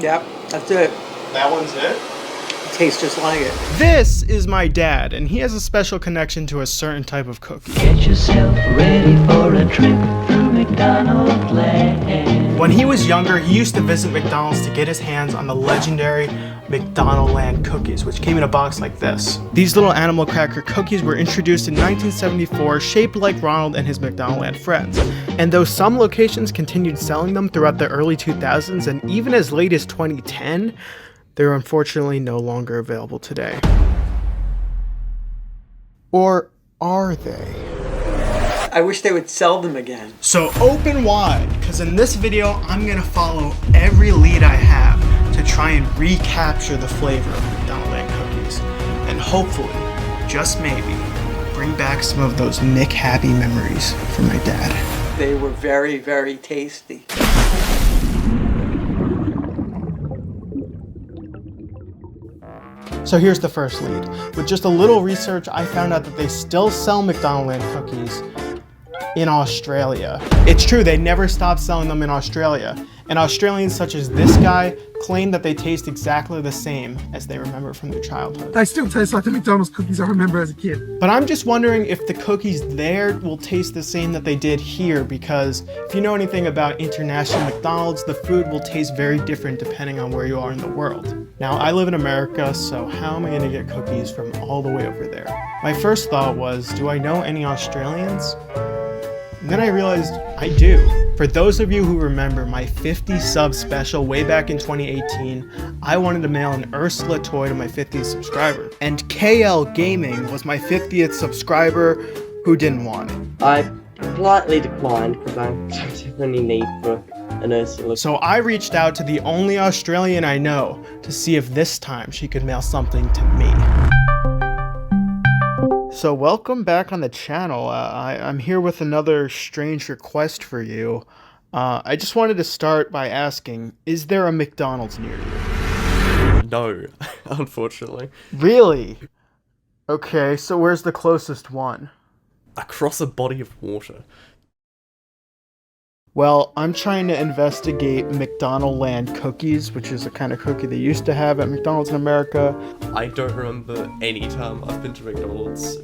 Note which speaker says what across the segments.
Speaker 1: Yep, that's it.
Speaker 2: That one's it?
Speaker 1: Tastes just like it.
Speaker 3: This is my dad, and he has a special connection to a certain type of cookie.
Speaker 4: Get yourself ready for a trip through McDonald's land.
Speaker 3: When he was younger, he used to visit McDonald's to get his hands on the legendary McDonald Land cookies, which came in a box like this. These little animal cracker cookies were introduced in 1974, shaped like Ronald and his McDonald Land friends. And though some locations continued selling them throughout the early 2000s and even as late as 2010, they're unfortunately no longer available today. Or are they?
Speaker 1: I wish they would sell them again.
Speaker 3: So open wide, because in this video, I'm gonna follow every lead I have to try and recapture the flavor of McDonald Land cookies. And hopefully, just maybe, bring back some of those Mc-happy memories for my dad.
Speaker 1: They were very, very tasty.
Speaker 3: So here's the first lead. With just a little research, I found out that they still sell McDonald Land cookies in Australia. It's true, they never stopped selling them in Australia. And Australians such as this guy claim that they taste exactly the same as they remember from their childhood.
Speaker 5: They still taste like the McDonald's cookies I remember as a kid.
Speaker 3: But I'm just wondering if the cookies there will taste the same that they did here, because if you know anything about international McDonald's, the food will taste very different depending on where you are in the world. Now, I live in America, so how am I gonna get cookies from all the way over there? My first thought was, do I know any Australians? And then I realized I do. For those of you who remember my 50 sub special way back in 2018, I wanted to mail an Ursula toy to my 50th subscriber. And KL Gaming was my 50th subscriber who didn't want it.
Speaker 6: I politely declined because I don't have any need for an Ursula.
Speaker 3: So I reached out to the only Australian I know to see if this time she could mail something to me. So welcome back on the channel. I'm here with another strange request for you. I just wanted to start by asking, is there a McDonald's near you?
Speaker 2: No, unfortunately.
Speaker 3: Really? Okay, so where's the closest one?
Speaker 2: Across a body of water.
Speaker 3: Well, I'm trying to investigate McDonald Land cookies, which is a kind of cookie they used to have at McDonald's in America.
Speaker 2: I don't remember any time I've been to McDonald's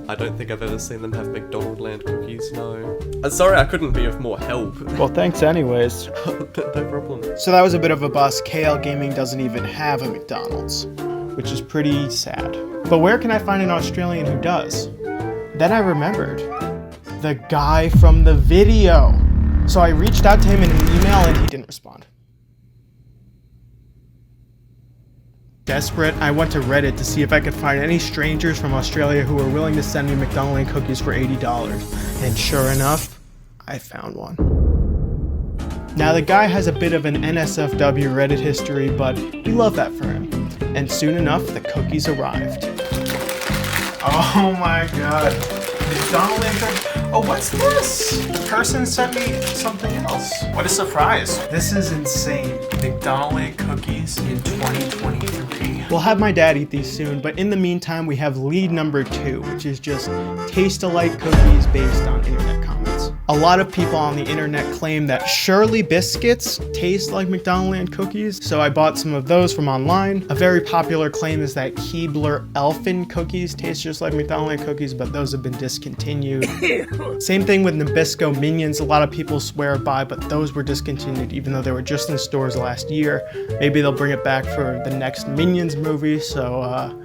Speaker 2: I don't think I've ever seen them have McDonald Land cookies, no. Sorry I couldn't be of more help.
Speaker 3: Well, thanks anyways.
Speaker 2: No problem.
Speaker 3: So that was a bit of a bust. KL Gaming doesn't even have a McDonald's, which is pretty sad. But where can I find an Australian who does? Then I remembered. The guy from the video. So I reached out to him in an email and he didn't respond. Desperate, I went to Reddit to see if I could find any strangers from Australia who were willing to send me McDonald Land cookies for $80. And sure enough, I found one. Now the guy has a bit of an NSFW Reddit history, but we love that for him. And soon enough, the cookies arrived. Oh my god. McDonald Land cookies. Oh, what's this? The person sent me something else. What a surprise. This is insane. McDonald Land cookies in 2023. We'll have my dad eat these soon, but in the meantime, we have lead number 2, which is just taste-alike cookies based on internet comments. A lot of people on the internet claim that Shirley biscuits taste like McDonald Land cookies, so I bought some of those from online. A very popular claim is that Keebler Elfin cookies taste just like McDonald Land cookies, but those have been discontinued. Same thing with Nabisco Minions, a lot of people swear by, but those were discontinued even though they were just in stores last year. Maybe they'll bring it back for the next Minions movie, so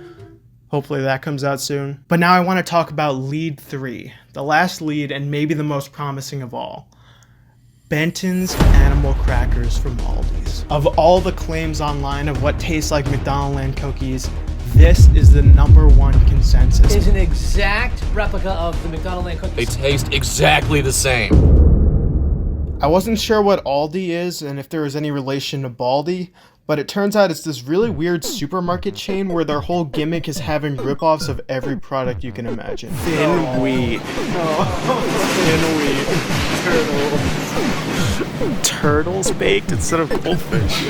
Speaker 3: hopefully that comes out soon. But now I want to talk about lead 3, the last lead and maybe the most promising of all. Benton's Animal Crackers from Aldi's. Of all the claims online of what tastes like McDonald Land cookies, this is the #1 consensus.
Speaker 7: It's an exact replica of the McDonald Land cookies.
Speaker 8: They taste exactly the same.
Speaker 3: I wasn't sure what Aldi is and if there was any relation to Baldy, but it turns out it's this really weird supermarket chain where their whole gimmick is having ripoffs of every product you can imagine. Thin wheat. Thin wheat. Turtles baked instead of goldfish.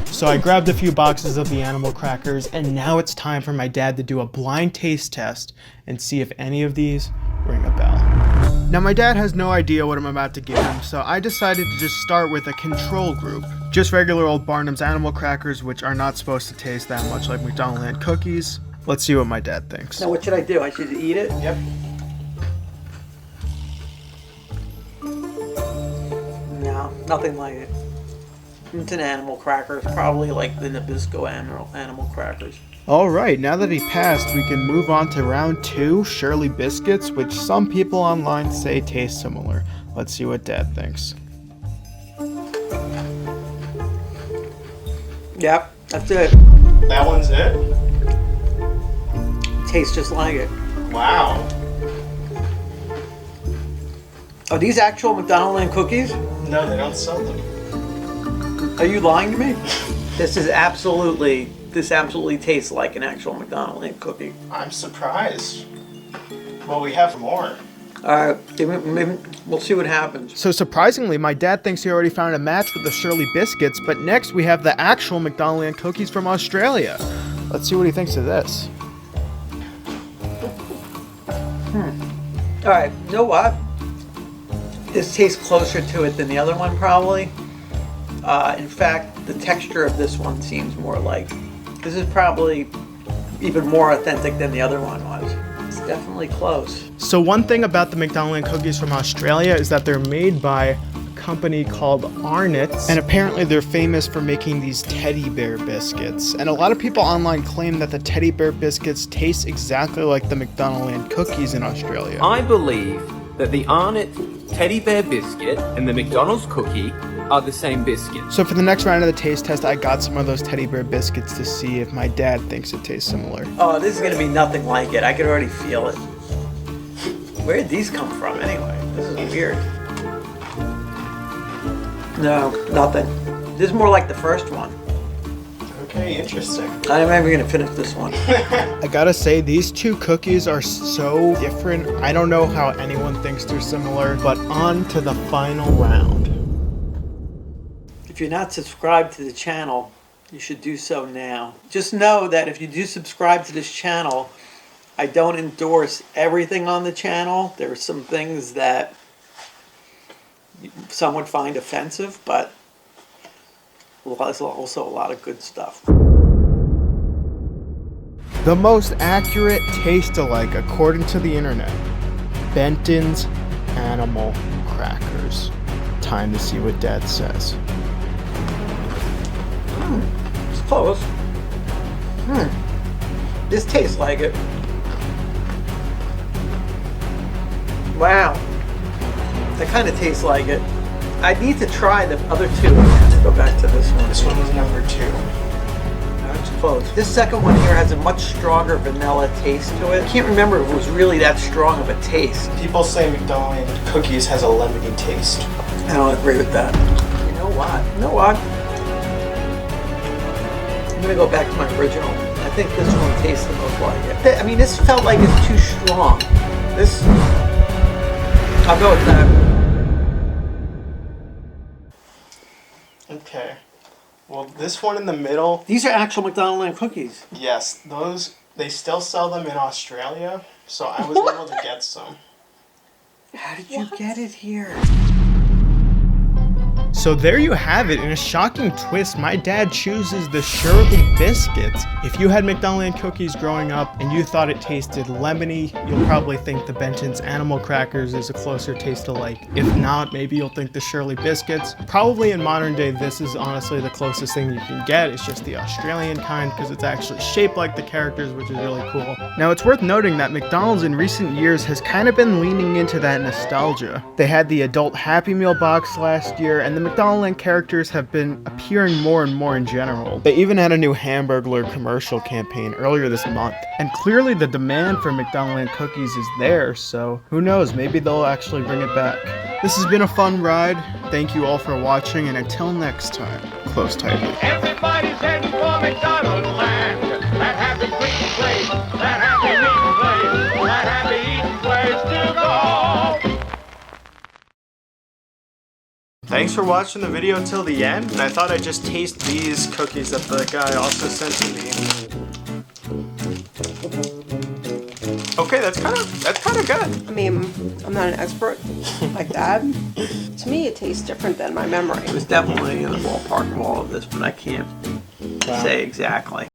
Speaker 3: So I grabbed a few boxes of the animal crackers, and now it's time for my dad to do a blind taste test and see if any of these ring a bell. Now my dad has no idea what I'm about to give him, so I decided to just start with a control group. Just regular old Barnum's animal crackers, which are not supposed to taste that much like McDonald's Land cookies. Let's see what my dad thinks.
Speaker 1: Now what should I do? I should eat it?
Speaker 3: Yep.
Speaker 1: No, nothing like it. It's an animal cracker. It's probably like the Nabisco animal crackers.
Speaker 3: Alright, now that he passed, we can move on to round 2, Shirley Biscuits, which some people online say taste similar. Let's see what Dad thinks.
Speaker 1: Yep, that's it.
Speaker 3: That one's it?
Speaker 1: Tastes just like it.
Speaker 3: Wow.
Speaker 1: Are these actual McDonald's Land cookies?
Speaker 3: No, they don't sell them.
Speaker 1: Are you lying to me? This absolutely tastes like an actual McDonald's Land cookie.
Speaker 3: I'm surprised. Well, we have more.
Speaker 1: Alright, maybe we'll see what happens.
Speaker 3: So surprisingly, my dad thinks he already found a match with the Shirley Biscuits, but next we have the actual McDonald's Land cookies from Australia. Let's see what he thinks of this.
Speaker 1: Alright, you know what? This tastes closer to it than the other one, probably. In fact, the texture of this one seems more like... This is probably even more authentic than the other one was. It's definitely close.
Speaker 3: So one thing about the McDonald's Land cookies from Australia is that they're made by a company called Arnott's, and apparently they're famous for making these teddy bear biscuits. And a lot of people online claim that the teddy bear biscuits taste exactly like the McDonald's Land cookies in Australia.
Speaker 9: I believe that the Arnott teddy bear biscuit and the McDonald's cookie are the same biscuit.
Speaker 3: So for the next round of the taste test, I got some of those teddy bear biscuits to see if my dad thinks it tastes similar.
Speaker 1: Oh, this is gonna be nothing like it. I can already feel it. Where did these come from anyway? This is weird. No, nothing. This is more like the first one.
Speaker 3: Okay, interesting.
Speaker 1: I'm never gonna finish this one.
Speaker 3: I gotta say, these two cookies are so different. I don't know how anyone thinks they're similar, but on to the final round.
Speaker 1: If you're not subscribed to the channel, you should do so now. Just know that if you do subscribe to this channel, I don't endorse everything on the channel. There are some things that some would find offensive, but there's also a lot of good stuff.
Speaker 3: The most accurate taste-alike according to the internet. Benton's Animal Crackers. Time to see what Dad says.
Speaker 1: It's close. This tastes like it. Wow. That kind of tastes like it. I need to try the other two. Let's go back to this one.
Speaker 3: This one was number 2.
Speaker 1: That's close. This second one here has a much stronger vanilla taste to it. I can't remember if it was really that strong of a taste.
Speaker 3: People say McDonald's Land cookies has a lemony taste.
Speaker 1: I don't agree with that. You know what? I'm gonna go back to my original. I think this one tastes the most like it. I mean, this felt like it's too strong. I'll go with that.
Speaker 3: Okay. Well, this one in the middle,
Speaker 1: These are actual McDonald's Land cookies.
Speaker 3: yes, they still sell them in Australia, so I was able to get some.
Speaker 1: How did you get it here?
Speaker 3: So there you have it. In a shocking twist, my dad chooses the Shirley Biscuits. If you had McDonald's Land cookies growing up and you thought it tasted lemony, you'll probably think the Benton's Animal Crackers is a closer taste alike. If not, maybe you'll think the Shirley Biscuits. Probably in modern day, this is honestly the closest thing you can get. It's just the Australian kind because it's actually shaped like the characters, which is really cool. Now, it's worth noting that McDonald's in recent years has kind of been leaning into that nostalgia. They had the adult Happy Meal box last year, and the McDonald's Land characters have been appearing more and more in general. They even had a new Hamburglar commercial campaign earlier this month. And clearly the demand for McDonald's Land cookies is there, so who knows, maybe they'll actually bring it back. This has been a fun ride. Thank you all for watching, and until next time, close tightly.
Speaker 10: Everybody's heading for McDonald's Land. That happy quick place, that happy meeting place, that happy eating place to go.
Speaker 3: Thanks for watching the video till the end, and I thought I'd just taste these cookies that the guy also sent to me.
Speaker 1: Okay, that's kind of good.
Speaker 11: I mean, I'm not an expert like that. To me, it tastes different than my memory.
Speaker 1: It was definitely in the ballpark of all of this, but I can't say exactly.